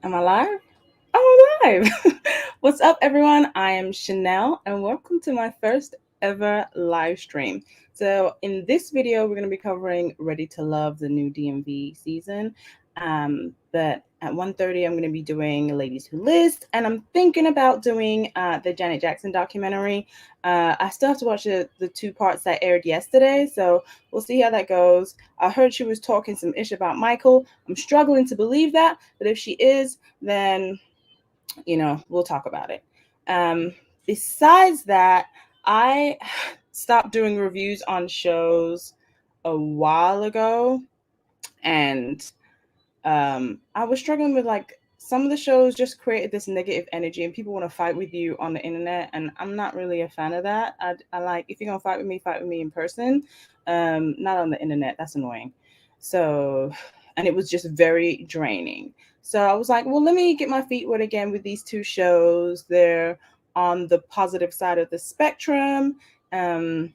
Am I live? Oh, I'm live. What's up, everyone? I am Chanel, and welcome to my first ever live stream. So, in this video, we're going to be covering Ready to Love, the new DMV season. But at 1:30, I'm going to be doing Ladies Who List, and I'm thinking about doing the Janet Jackson documentary. I still have to watch the two parts that aired yesterday, so we'll see how that goes. I heard she was talking some ish about Michael. I'm struggling to believe that, but if she is, then we'll talk about it. Besides that, I stopped doing reviews on shows a while ago, and I was struggling with like some of the shows just created this negative energy, and people want to fight with you on the internet, and I'm not really a fan of that. I like, if you're gonna fight with me in person, not on the internet. That's annoying. So, and it was just very draining. So I was like, well, let me get my feet wet again with these two shows. They're on the positive side of the spectrum. And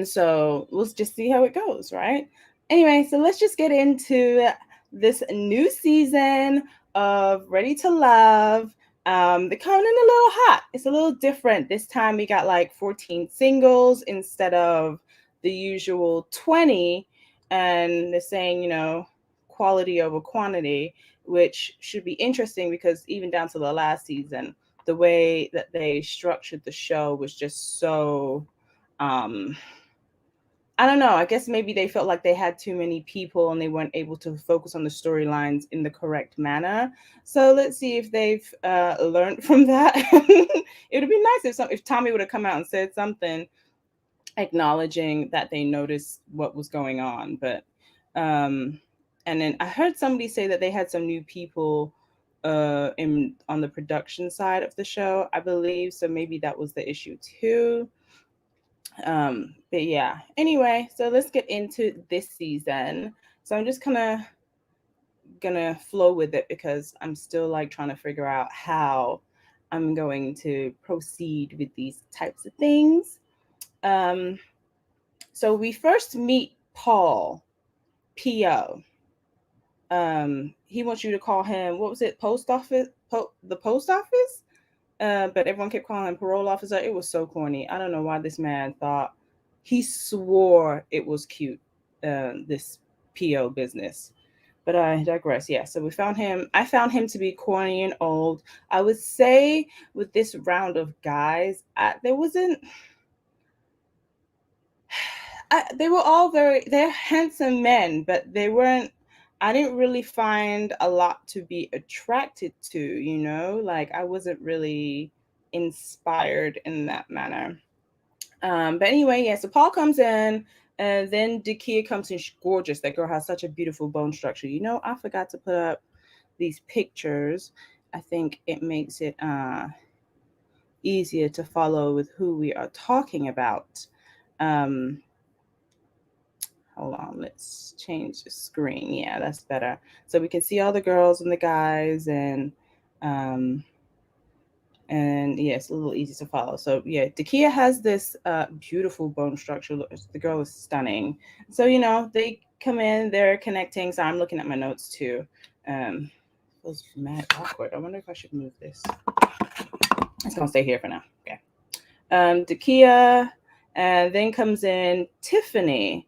so let's just see how it goes, right? Anyway, so let's just get into this new season of Ready to Love. They're coming in a little hot. It's a little different. This time we got like 14 singles instead of the usual 20. And they're saying, quality over quantity, which should be interesting because even down to the last season, the way that they structured the show was just so um I don't know. I guess maybe they felt like they had too many people and they weren't able to focus on the storylines in the correct manner. So let's see if they've learned from that. It would have been nice if Tommy would have come out and said something acknowledging that they noticed what was going on. But and then I heard somebody say that they had some new people in on the production side of the show, I believe. So maybe that was the issue too. But yeah, anyway, so let's get into this season. So I'm just kind of gonna flow with it because I'm still like trying to figure out how I'm going to proceed with these types of things. um so we first meet Paul, PO. He wants you to call him, what was it, post office, the post office. But everyone kept calling him parole officer. It was so corny. I don't know why this man thought, he swore it was cute, this PO business. But I digress. Yeah, so we found him. I found him to be corny and old. I would say with this round of guys, there wasn't. They were all they're handsome men, but they weren't. I didn't really find a lot to be attracted to. Like I wasn't really inspired in that manner. But anyway, yeah. So Paul comes in, and then Dakia comes in. She's gorgeous. That girl has such a beautiful bone structure. I forgot to put up these pictures. I think it makes it easier to follow with who we are talking about. Um, Hold on, let's change the screen. Yeah, that's better. So we can see all the girls and the guys, um, and yeah, it's a little easy to follow. So yeah, Dakia has this beautiful bone structure. The girl is stunning. So they come in, they're connecting. So I'm looking at my notes too. Feels mad awkward. I wonder if I should move this. It's gonna stay here for now. Okay. Dakia, and then comes in Tiffany.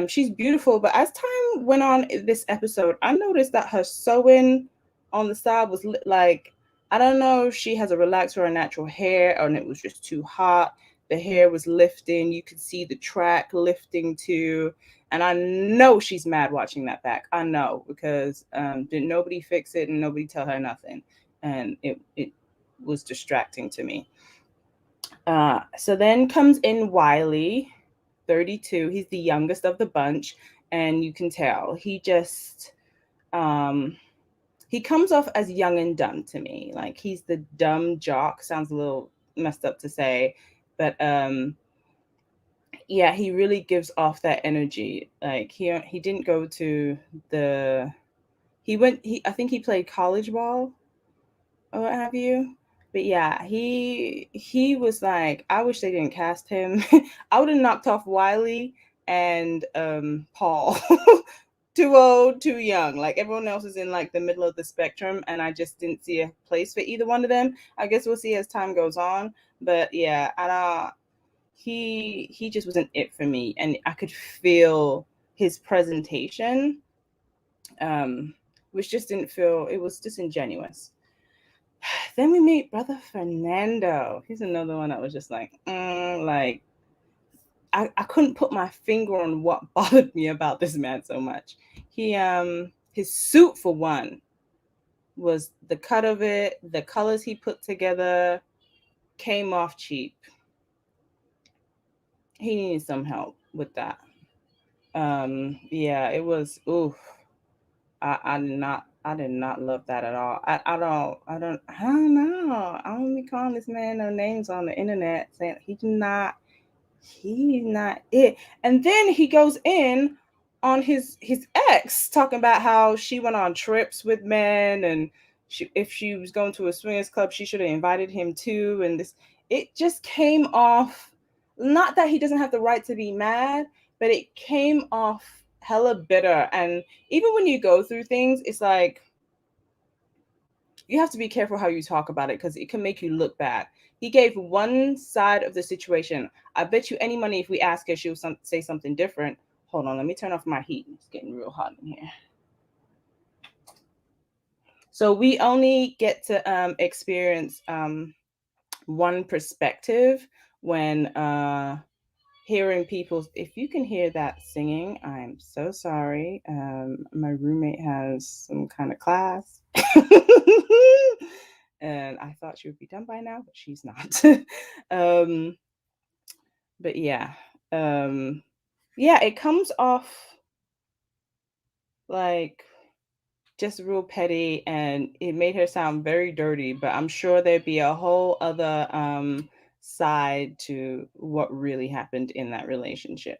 She's beautiful, but as time went on in this episode, I noticed that her sewing on the side was like, I don't know if she has a relaxer or a natural hair, and it was just too hot. The hair was lifting. You could see the track lifting too. And I know she's mad watching that back. I know because did nobody fix it and nobody tell her nothing, and it was distracting to me. So then comes in Wiley, 32. He's the youngest of the bunch, and you can tell um, he comes off as young and dumb to me. Like he's the dumb jock. Sounds a little messed up to say, but yeah, he really gives off that energy. Like he didn't go to the he I think he played college ball or what have you. But yeah, he was like, I wish they didn't cast him. I would have knocked off Wiley and Paul too old, too young. Like everyone else is in like the middle of the spectrum, and I just didn't see a place for either one of them. I guess we'll see as time goes on. But yeah, he just wasn't it for me, and I could feel his presentation, um, which just didn't feel, it was disingenuous. Then we meet brother Fernando. He's another one that was just like, like I couldn't put my finger on what bothered me about this man so much. He his suit for one was the cut of it, the colors he put together came off cheap. He needed some help with that. Yeah, it was oof. I did not love that at all. I don't know. I don't be calling this man no names on the internet saying he's not it. And then he goes in on his ex talking about how she went on trips with men, and if she was going to a swingers club she should have invited him too, and this, it just came off, not that he doesn't have the right to be mad, but it came off hella bitter. And even when you go through things, it's like you have to be careful how you talk about it because it can make you look bad. He gave one side of the situation. I bet you any money if we ask her, she'll say something different. Hold on, let me turn off my heat. It's getting real hot in here. So we only get to experience one perspective when hearing people. If you can hear that singing, I'm so sorry. My roommate has some kind of class. And I thought she would be done by now, but she's not. um, but yeah, yeah, it comes off like just real petty, and it made her sound very dirty. But I'm sure there'd be a whole other side to what really happened in that relationship.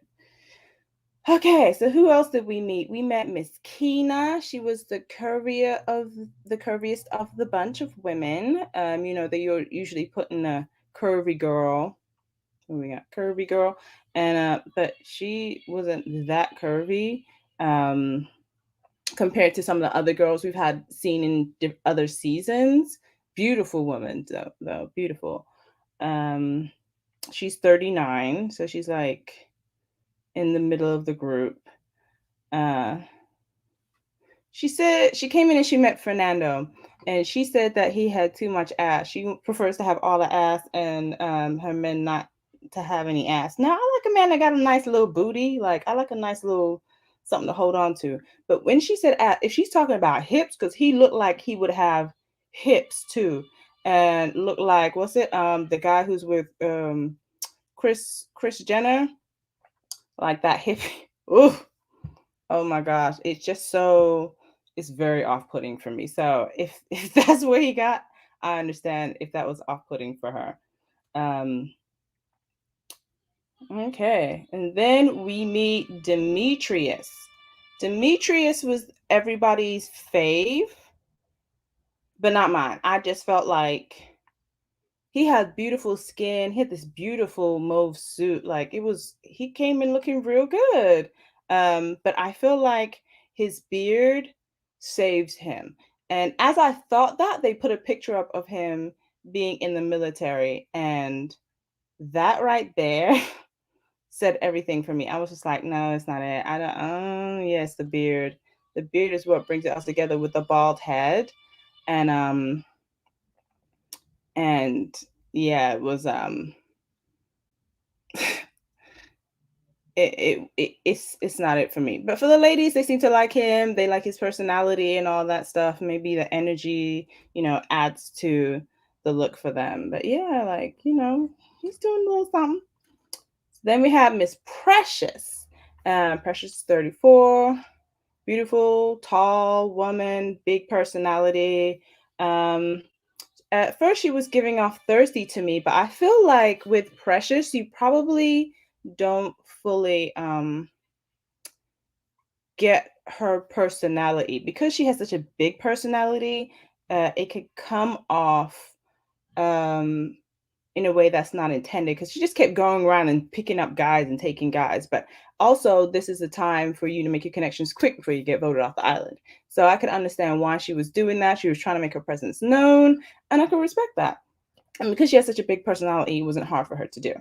Okay, so who else did we meet? We met Miss Keena. She was the curviest of the bunch of women. You know, they usually put in a curvy girl. Who we got? Curvy girl. And but she wasn't that curvy. Compared to some of the other girls we've had seen in other seasons. Beautiful woman though, beautiful. Um she's 39, so she's like in the middle of the group. Uh, she said she came in and she met Fernando, and she said that he had too much ass. She prefers to have all the ass, and her men not to have any ass. Now I like a man that got a nice little booty. Like I like a nice little something to hold on to. But when she said ass, if she's talking about hips, because he looked like he would have hips too, and looked like, what's it? The guy who's with Chris Jenner, like that hip. Ooh, oh my gosh, it's just so, it's very off-putting for me. So if if that's what he got, I understand if that was off-putting for her. Um, okay, and then we meet Demetrius. Demetrius was everybody's fave, but not mine. I just felt like he had beautiful skin. He had this beautiful mauve suit. Like it was, he came in looking real good. But I feel like his beard saves him. And as I thought that, they put a picture up of him being in the military, and that right there said everything for me. I was just like, no, it's not it. I don't. Oh, yes, the beard. The beard is what brings us together with the bald head, and and yeah, it was it's not it for me. But for the ladies, they seem to like him. They like his personality and all that stuff. Maybe the energy, adds to the look for them. But yeah, like, he's doing a little something. Then we have Miss Precious. Precious is 34, beautiful, tall woman, big personality. Um, at first she was giving off thirsty to me, but I feel like with Precious, you probably don't fully get her personality because she has such a big personality. It could come off um in a way that's not intended, because she just kept going around and picking up guys and taking guys. But also, this is a time for you to make your connections quick before you get voted off the island. So I could understand why she was doing that. She was trying to make her presence known, and I could respect that. And because she has such a big personality, it wasn't hard for her to do.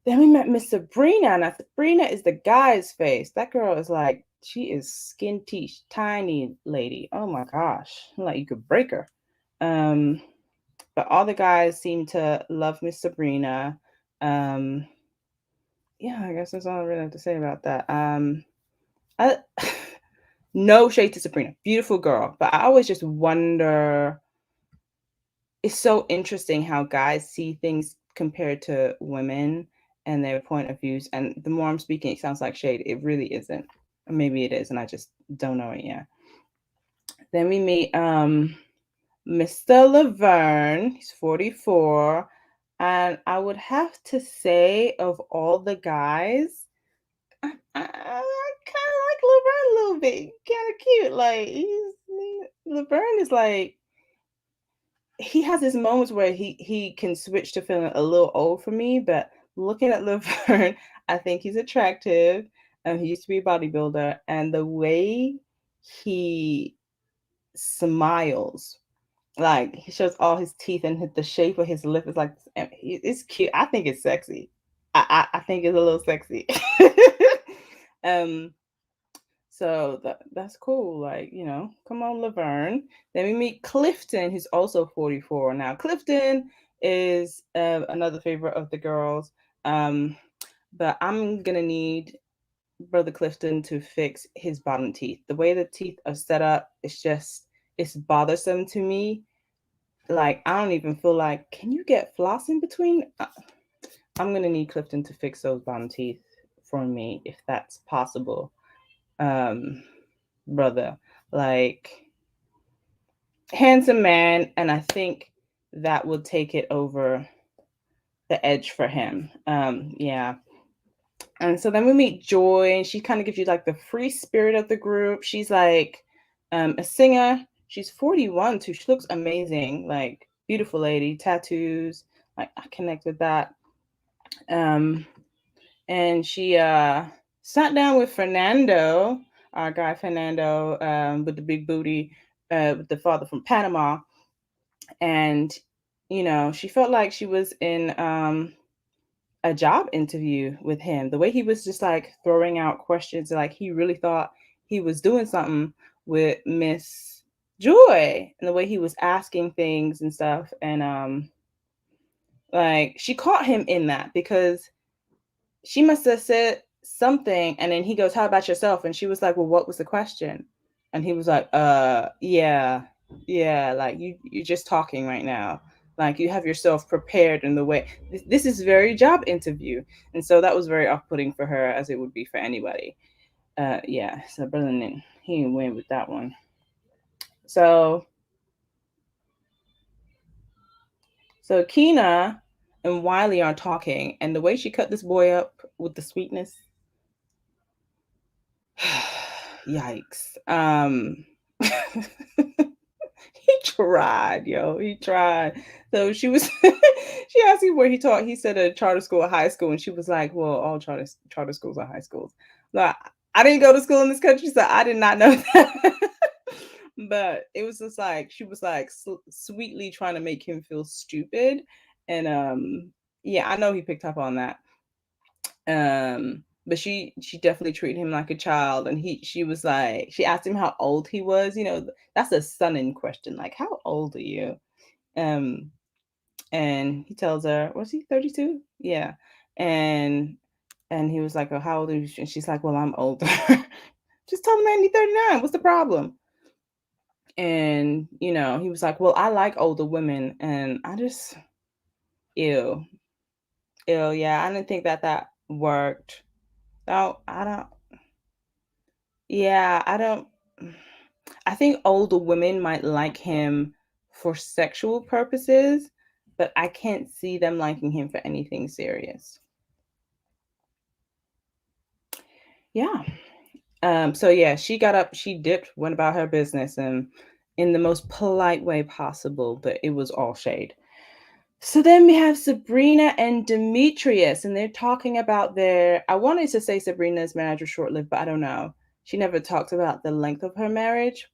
Then we met Miss Sabrina. Now, Sabrina is the guy's face. That girl is like, she is skin teeth, tiny lady. Oh my gosh. Like you could break her. But all the guys seem to love Miss Sabrina. Yeah, I guess that's all I really have to say about that. I, no shade to Sabrina, beautiful girl, but I always just wonder. It's so interesting how guys see things compared to women and their point of views. And the more I'm speaking, it sounds like shade. It really isn't. Or maybe it is, and I just don't know it yet. Then we meet Mr. Laverne. He's 44. And I would have to say, of all the guys, I kind of like Laverne a little bit. Kind of cute. Like, Laverne is like, he has his moments where he can switch to feeling a little old for me, but looking at Laverne, I think he's attractive. He used to be a bodybuilder, and the way he smiles, like he shows all his teeth, and the shape of his lip is like, it's cute. I think it's sexy. I think it's a little sexy. um So that's cool. Like, come on, Laverne. Then we meet Clifton, who's also 44. Now, Clifton is another favorite of the girls. But I'm going to need Brother Clifton to fix his bottom teeth. The way the teeth are set up, it's bothersome to me. Like, I don't even feel like, can you get floss in between? I'm going to need Clifton to fix those bottom teeth for me, if that's possible. Brother, like, handsome man, and I think that will take it over the edge for him. Yeah. And so then we meet Joy, and she kind of gives you like the free spirit of the group. She's like a singer. She's 41 too. She looks amazing, like beautiful lady, tattoos. Like, I connect with that. And she sat down with Fernando, our guy Fernando, with the big booty, with the father from Panama. And, she felt like she was in a job interview with him. The way he was just like throwing out questions, like he really thought he was doing something with Miss Joy, and the way he was asking things and stuff. And like, she caught him in that, because she must have said something, and then he goes, "How about yourself?" And she was like, "Well, what was the question?" And he was like, yeah, like you're just talking right now. Like, you have yourself prepared in the way. This is very job interview." And so that was very off-putting for her, as it would be for anybody. Yeah, so Berlin, he didn't win with that one. So Keena and Wiley are talking, and the way she cut this boy up with the sweetness, yikes. He tried, yo. He tried. So she was she asked him where he taught. He said a charter school, a high school, and she was like, "Well, all charter schools are high schools." Like, I didn't go to school in this country, so I did not know that. But it was just like, she was like sweetly trying to make him feel stupid, and yeah, I know he picked up on that. But she definitely treated him like a child, and she was like, she asked him how old he was. That's a stunning question, like, how old are you? um and he tells her, was he 32? Yeah. And he was like, "Oh, how old are you?" And she's like, "Well, I'm older." Just tell him that he's 39. What's the problem? And he was like, "Well, I like older women." And I just, ew, ew. Yeah, I didn't think that worked. Oh, I don't. Yeah, I don't. I think older women might like him for sexual purposes, but I can't see them liking him for anything serious. Yeah. So yeah, she got up, she dipped, went about her business, and in the most polite way possible, but it was all shade. So then we have Sabrina and Demetrius, and they're talking about their. I wanted to say Sabrina's marriage was short lived, but I don't know. She never talked about the length of her marriage.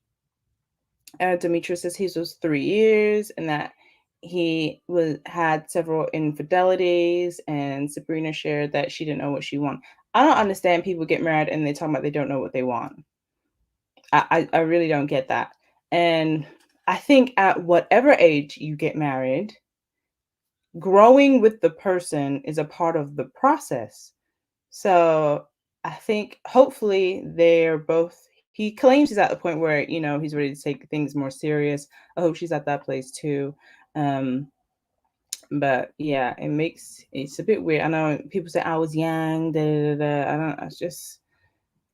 Demetrius says his was 3 years, and that he was had several infidelities. And Sabrina shared that she didn't know what she wanted. I don't understand people get married and they talk about they don't know what they want. I really don't get that. And I think at whatever age you get married, growing with the person is a part of the process. So I think hopefully they're both. He claims he's at the point where he's ready to take things more serious. I hope she's at that place too. Um, but yeah, it's a bit weird. I know people say I was young. Da, da, da. I don't. It's just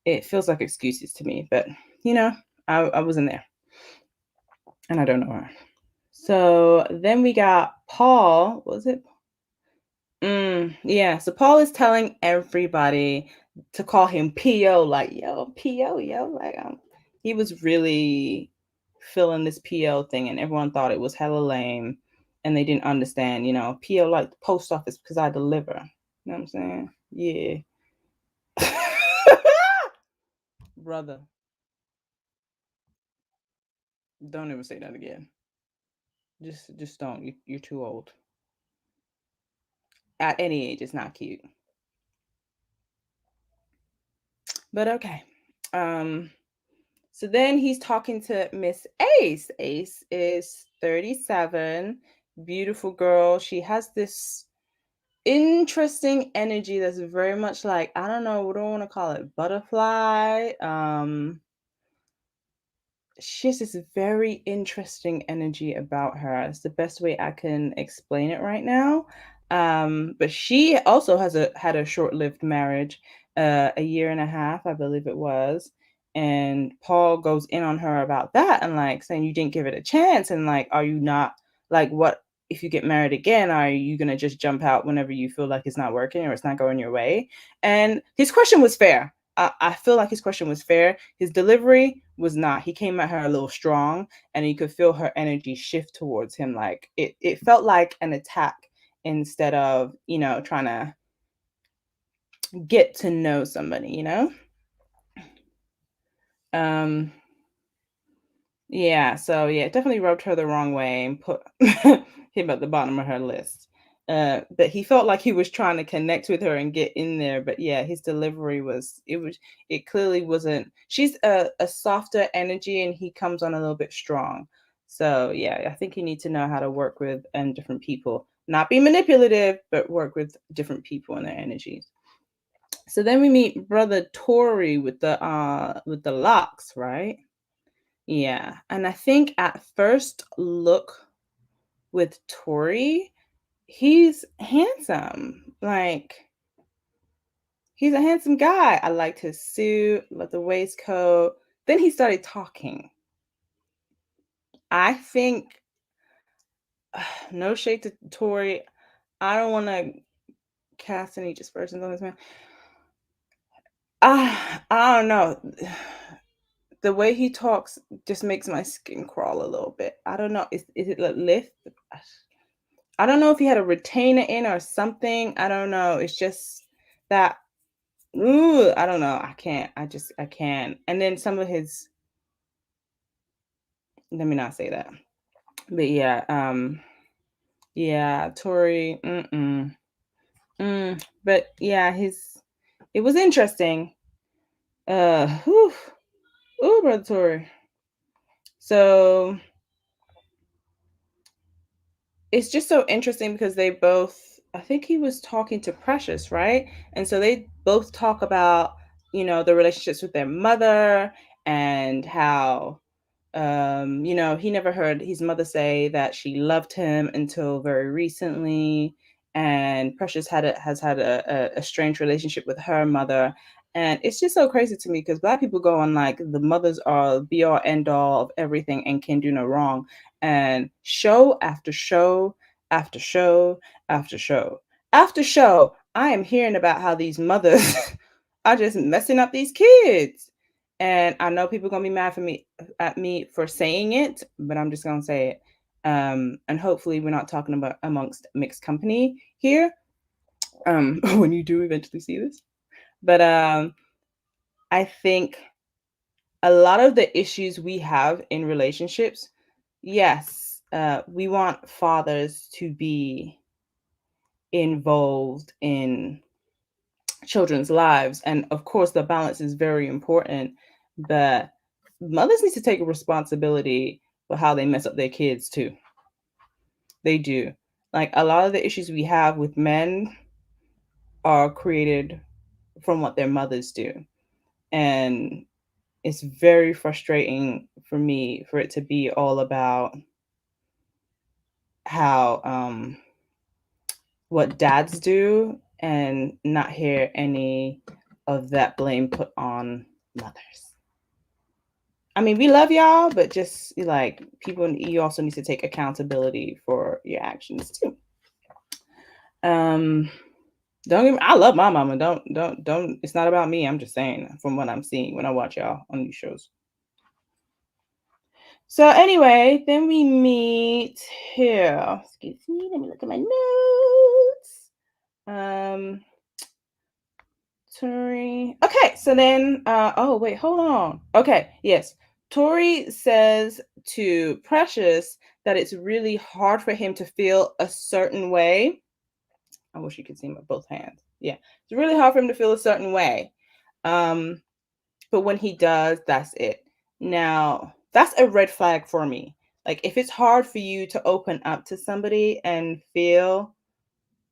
it feels like excuses to me. But you know, I wasn't there, and I don't know her. So then we got Paul. Was it yeah. So Paul is telling everybody to call him PO, like, yo, PO, yo. Like, he was really feeling this PO thing, and everyone thought it was hella lame, and they didn't understand, PO like the post office because I deliver. You know what I'm saying? Yeah. Brother, don't ever say that again. Just don't. You're too old. At any age, it's not cute. But okay. Um, So then he's talking to Miss Ace. Ace is 37, beautiful girl. She has this interesting energy that's very much like, I don't know, what do I want to call it? Butterfly. She has this very interesting energy about her. It's the best way I can explain it right now. But she also had a short-lived marriage, a year and a half, I believe it was. And Paul goes in on her about that and like saying you didn't give it a chance and like, are you not like what if you get married again, are you gonna just jump out whenever you feel like it's not working or it's not going your way? And his question was fair. I feel like his question was fair. His delivery was not. He came at her a little strong, and you could feel her energy shift towards him. Like it felt like an attack instead of trying to get to know somebody. Um, Yeah, so yeah, it definitely rubbed her the wrong way and put him at the bottom of her list. But he felt like he was trying to connect with her and get in there. But yeah, his delivery it clearly wasn't. She's a softer energy and he comes on a little bit strong. So yeah, I think you need to know how to work with different people, not be manipulative, but work with different people and their energies. So then we meet brother Tori with the locks, right? Yeah, and I think at first look with Tori, he's handsome. Like he's a handsome guy. I liked his suit, loved the waistcoat. Then he started talking. I think no shade to Tori. I don't want to cast any dispersions on this man. I don't know. The way he talks just makes my skin crawl a little bit. I don't know. Is it like lift? I don't know if he had a retainer in or something. I don't know. It's just that ooh, I don't know. I can't. I can't. And then some of his let me not say that. But yeah, yeah, Tori, but yeah, his it was interesting. Whew, ooh, brother Tori. So it's just so interesting because they both I think he was talking to Precious, right? And so they both talk about, the relationships with their mother and how he never heard his mother say that she loved him until very recently. And Precious has had a strange relationship with her mother. And it's just so crazy to me because Black people go on like the mothers are be all end all of everything and can do no wrong. And show after show after show after show after show, I am hearing about how these mothers are just messing up these kids. And I know people are gonna be mad at me for saying it, but I'm just gonna say it. And hopefully we're not talking about amongst mixed company here, when you do eventually see this. But I think a lot of the issues we have in relationships, yes, we want fathers to be involved in children's lives. And of course, the balance is very important. But mothers need to take responsibility for how they mess up their kids too. They do. Like a lot of the issues we have with men are created from what their mothers do. And it's very frustrating for me for it to be all about how what dads do and not hear any of that blame put on mothers. I mean, we love y'all, but just like people, you also need to take accountability for your actions too. Um, don't get me, I love my mama. Don't. It's not about me. I'm just saying from what I'm seeing when I watch y'all on these shows. So anyway, then we meet here. Excuse me. Let me look at my notes. Tori. Okay, so then oh wait, hold on. Okay, yes. Tori says to Precious that it's really hard for him to feel a certain way. I wish you could see my both hands. Yeah. It's really hard for him to feel a certain way. Um, but when he does, that's it. Now, that's a red flag for me. Like if it's hard for you to open up to somebody and feel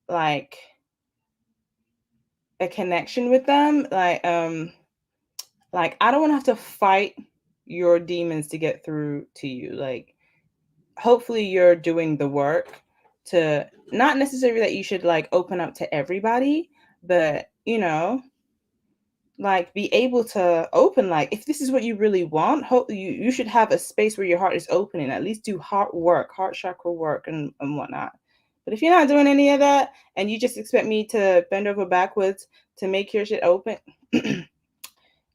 like a connection with them, like I don't want to have to fight your demons to get through to you. Like hopefully you're doing the work to, not necessarily that you should like open up to everybody, but like be able to open, like if this is what you really want, hope you should have a space where your heart is open and at least do heart work, heart chakra work and whatnot. But if you're not doing any of that and you just expect me to bend over backwards to make your shit open,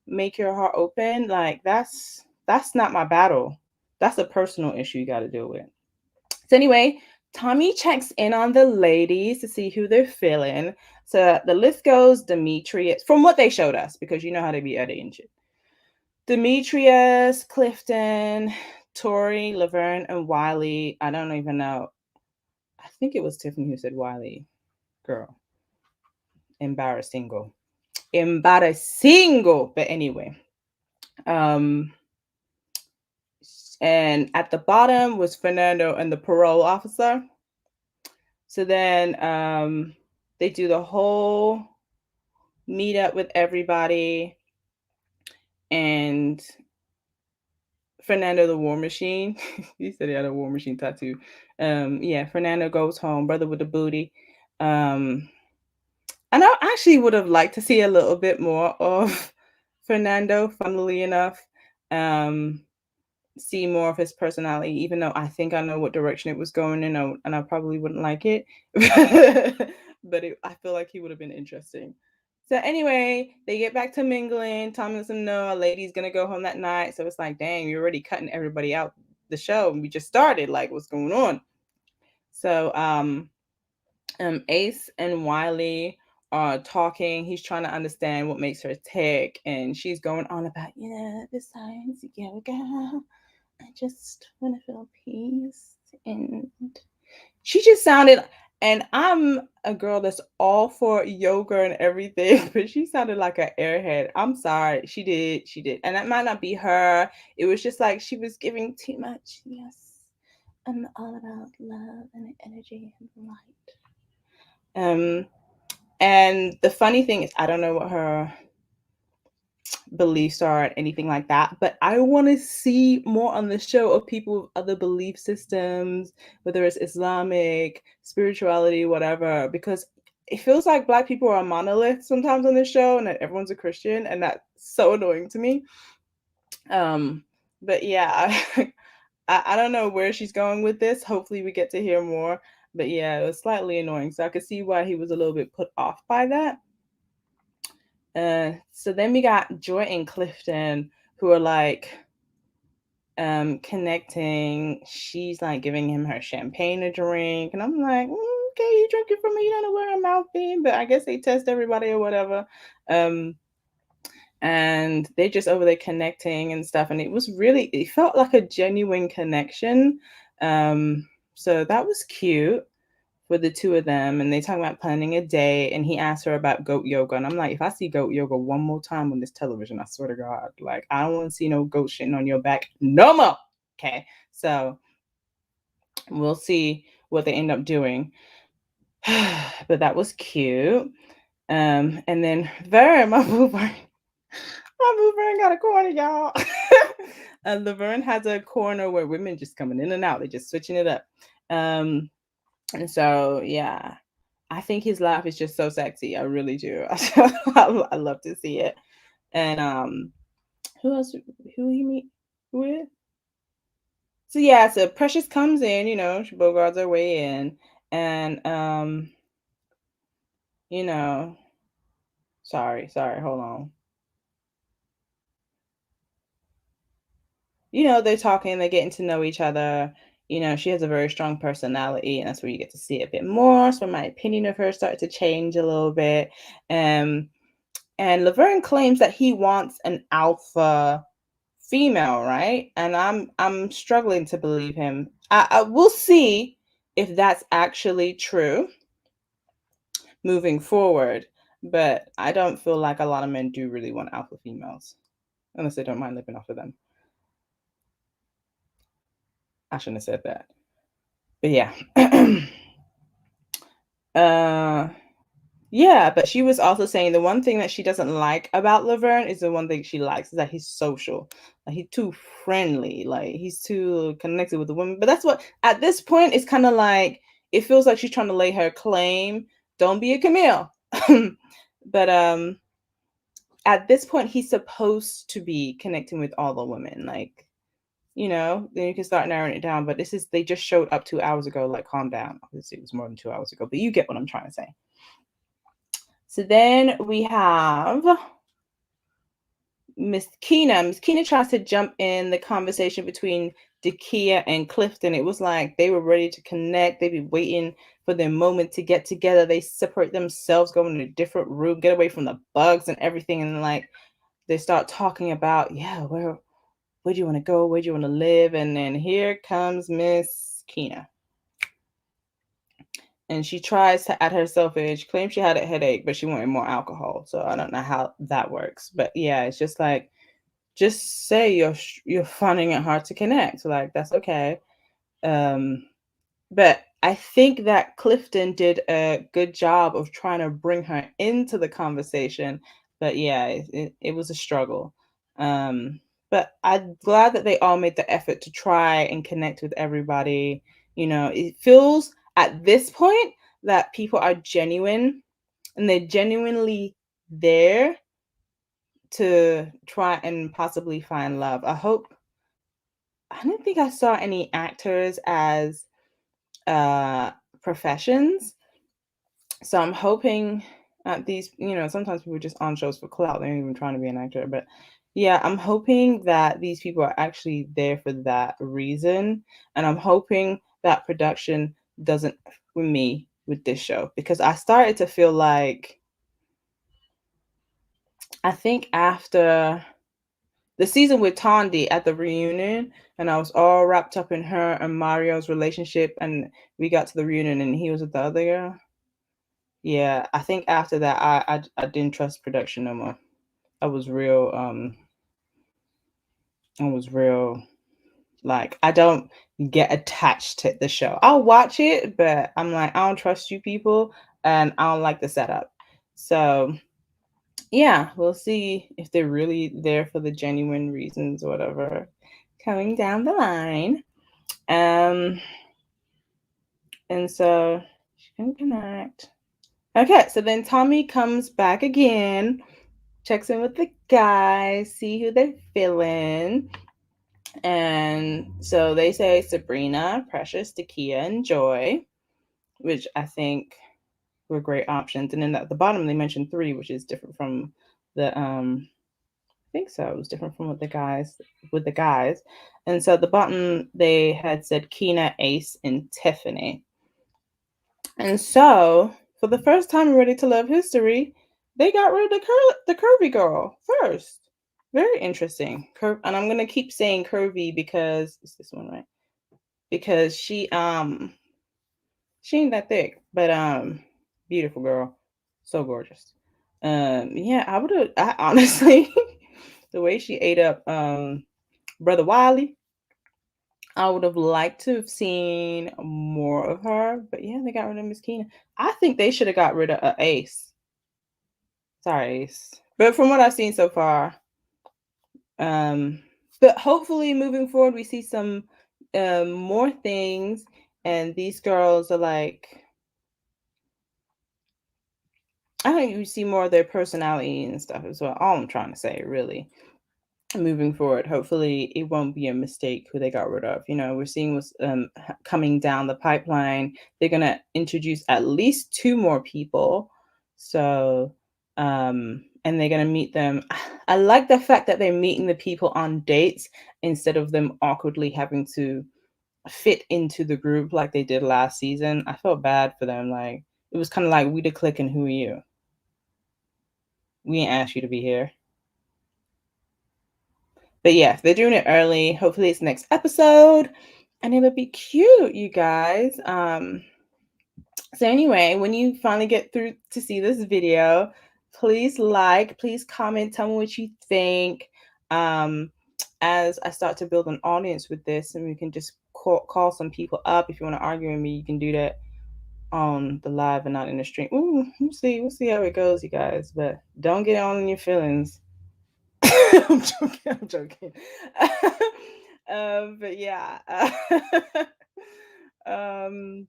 make your heart open, like that's not my battle. That's a personal issue you got to deal with. So anyway, Tommy checks in on the ladies to see who they're feeling. So the list goes Demetrius, from what they showed us, because you know how they be editing shit. Demetrius, Clifton, Tori, Laverne, and Wiley. I don't even know. I think it was Tiffany who said Wiley. Girl. Embarrassing. Embarrassing. But anyway. And at the bottom was Fernando and the parole officer. So then they do the whole meet up with everybody, and Fernando the War Machine. He said he had a War Machine tattoo. Yeah, Fernando goes home, brother with the booty. And I actually would have liked to see a little bit more of Fernando, funnily enough. See more of his personality, even though I think I know what direction it was going in, and I probably wouldn't like it. But I feel like he would have been interesting. So anyway, they get back to mingling. Tom lets them know a lady's gonna go home that night. So it's like, dang, you're already cutting everybody out the show, and we just started. Like, what's going on? So Ace and Wiley are talking. He's trying to understand what makes her tick, and she's going on about, the science. Yeah, we got. I just want to feel peace. And she just sounded, and I'm a girl that's all for yoga and everything, but she sounded like an airhead. I'm sorry. She did. And that might not be her. It was just like she was giving too much. Yes. I'm all about love and energy and light. And the funny thing is, I don't know what her beliefs are or anything like that, but I want to see more on the show of people with other belief systems, whether it's Islamic, spirituality, whatever, because it feels like Black people are a monolith sometimes on the show and that everyone's a Christian, and that's so annoying to me. But yeah, I don't know where she's going with this. Hopefully we get to hear more, but yeah, it was slightly annoying, so I could see why he was a little bit put off by that. So then we got Joy and Clifton, who are like, connecting. She's like giving him her champagne to drink, and I'm like, okay, you drinking from me? You don't know where a mouth being, but I guess they test everybody or whatever. Um, and they just over there connecting and stuff, and it felt like a genuine connection. So that was cute for the two of them, and they talk about planning a day, and he asked her about goat yoga, and I'm like, if I see goat yoga one more time on this television, I swear to God, like, I don't want to see no goat shitting on your back no more. Okay, so we'll see what they end up doing. But that was cute. And then Vern, my boo Vern, my boo Vern got a corner, y'all. Laverne has a corner where women just coming in and out, they're just switching it up. um and so, yeah, I think his laugh is just so sexy. I really do. I love to see it. And who else? Who he meet with? So yeah, so Precious comes in. She bogarts her way in, and you know, sorry, hold on. They're talking, they're getting to know each other. She has a very strong personality, and that's where you get to see it a bit more. So my opinion of her started to change a little bit. Um, and Laverne claims that he wants an alpha female, right? And I'm struggling to believe him. I will see if that's actually true moving forward, but I don't feel like a lot of men do really want alpha females unless they don't mind living off of them. I shouldn't have said that, but yeah. uh Yeah, but she was also saying the one thing that she doesn't like about Laverne is the one thing she likes is that he's social. Like, he's too friendly. Like, he's too connected with the women. But that's what at this point it's kind of like it feels like she's trying to lay her claim. Don't be a Camille. But at this point he's supposed to be connecting with all the women. Like, then you can start narrowing it down. But this is they just showed up 2 hours ago. Like, calm down. Obviously it was more than 2 hours ago, but you get what I'm trying to say. So then we have Miss Keena. Miss Keena tries to jump in the conversation between Dakia and Clifton. It was like they were ready to connect. They'd be waiting for their moment to get together. They separate themselves, go in a different room, get away from the bugs and everything. And like they start talking about, yeah, where do you want to go? Where do you want to live? And then here comes Miss Keena. And she tries to add herself in. She claims she had a headache, but she wanted more alcohol. So I don't know how that works. But yeah, it's just like, just say you're finding it hard to connect. Like, that's okay. But I think that Clifton did a good job of trying to bring her into the conversation. But yeah, it was a struggle. But I'm glad that they all made the effort to try and connect with everybody. It feels at this point that people are genuine and they're genuinely there to try and possibly find love. I don't think I saw any actors as professions. So I'm hoping these, sometimes people are just on shows for clout. They're not even trying to be an actor. But yeah, I'm hoping that these people are actually there for that reason. And I'm hoping that production doesn't with me with this show, because I started to feel like, I think after the season with Tondi at the reunion, and I was all wrapped up in her and Mario's relationship, and we got to the reunion and he was with the other girl. Yeah, I think after that I didn't trust production no more. I was real I was real like, I don't get attached to the show. I'll watch it, but I'm like, I don't trust you people and I don't like the setup. So yeah, we'll see if they're really there for the genuine reasons or whatever coming down the line. Um, and so she can connect. Okay, so then Tommy comes back again, checks in with the guys, see who they're feeling. And so they say Sabrina, Precious, Takia, and Joy, which I think were great options. And then at the bottom they mentioned three, which is different from the think so. It was different from with the guys. And so at the bottom they had said Keena, Ace, and Tiffany. And so for the first time in Ready to Love history, they got rid of the curvy girl first. Very interesting. And I'm gonna keep saying curvy because it's this one, right? Because she ain't that thick, but beautiful girl, so gorgeous. Yeah, I honestly the way she ate up Brother Wiley, I would have liked to have seen more of her, but yeah, they got rid of Miss Keena. I think they should have got rid of Ace. Sorry, Ace. But from what I've seen so far, um, but hopefully moving forward, we see some more things, and these girls are like, I think we see more of their personality and stuff as well. All I'm trying to say, really. Moving forward, hopefully it won't be a mistake who they got rid of. We're seeing what's coming down the pipeline. They're gonna introduce at least two more people, so and they're gonna meet them. I like the fact that they're meeting the people on dates instead of them awkwardly having to fit into the group like they did last season. I felt bad for them. Like, it was kind of like, we the click and who are you? We ain't asked you to be here. But yeah, they're doing it early. Hopefully it's next episode. And it'll be cute, you guys. So anyway, when you finally get through to see this video, please comment, tell me what you think. As I start to build an audience with this, and we can just call some people up. If you want to argue with me, you can do that on the live and not in the stream. Ooh, we'll see how it goes, you guys. But don't get on in your feelings. I'm joking. But yeah. um,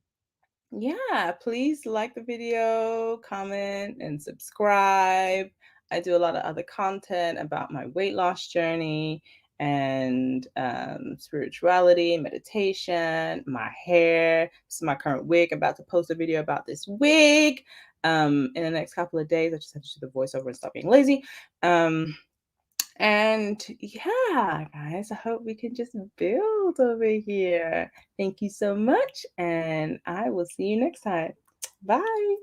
yeah, please like the video, comment, and subscribe. I do a lot of other content about my weight loss journey and spirituality, meditation, my hair. This is my current wig. I'm about to post a video about this wig in the next couple of days. I just have to do the voiceover and stop being lazy. And yeah, guys, I hope we can just build over here. Thank you so much, and I will see you next time. Bye.